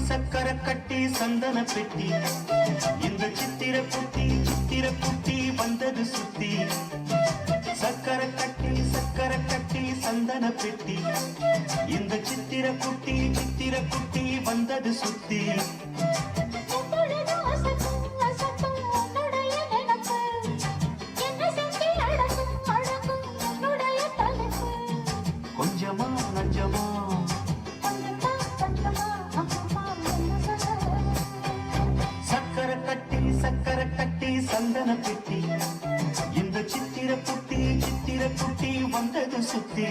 சக்கர கட்டி சந்தன பெட்டி இந்த சித்திர குட்டி வந்தது சுத்தி சக்கர கட்டி சந்தன பெட்டி இந்த சித்திர குட்டி வந்தது சுத்தி கொஞ்சமா நஞ்சமா சக்கர கட்டி சந்தன பெட்டி இந்த சித்திர குட்டி வந்தது சுத்தி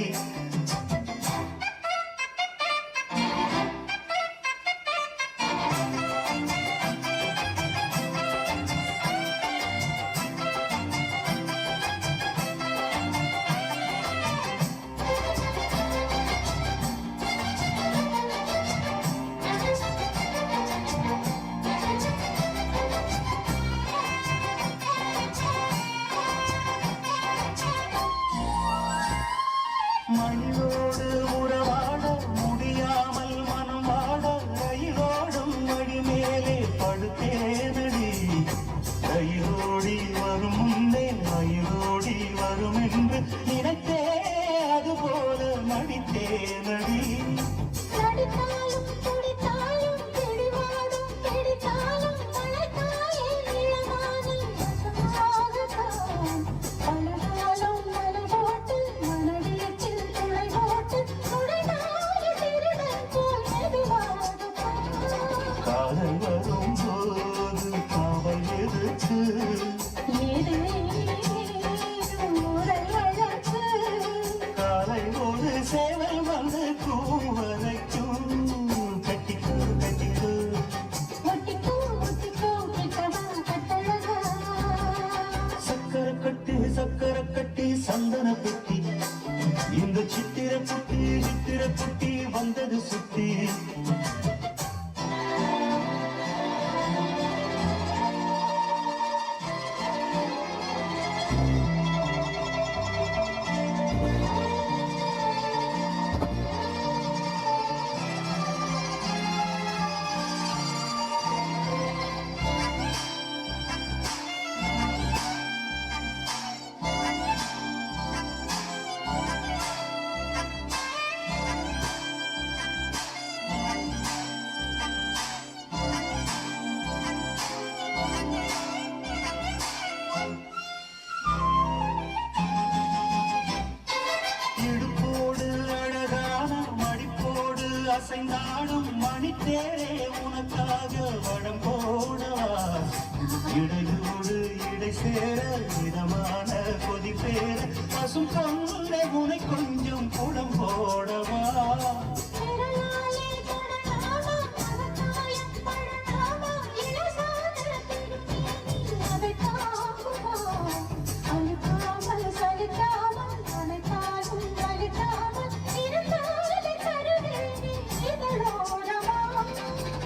மணியோடு உறவாட முடியாமல் மனம் வாட ரயிலோடும் வழி மேலே படுத்தேனடி ரயிலோடி வரும் முன்னே மயிலோடி வரும் என்று நினைத்தே அதுபோல நடித்தேனடி காதல் வரும் போது காவல் எதுக்கு காலை ஒரு சேவல் வந்து கூவரைக்கும் கட்டிக்கோ சக்கர கட்டி சந்தன பெட்டி இந்த சித்திர குட்டி வந்தது சுத்தி அசைந்தாடும் மணித்தேரே உனக்காக வடம் போடவா இடையோடு இடை சேர இதமான கொதி பேர பசும் கொண்டை உனை கொஞ்சம் குடம் போடவா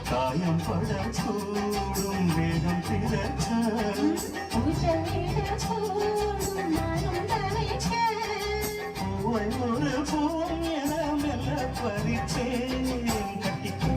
காயம் படக்கூடும் வேகம் திறக்க பூவை ஒரு பூ என மெல்ல பறித்தேன் கட்டிக்கோ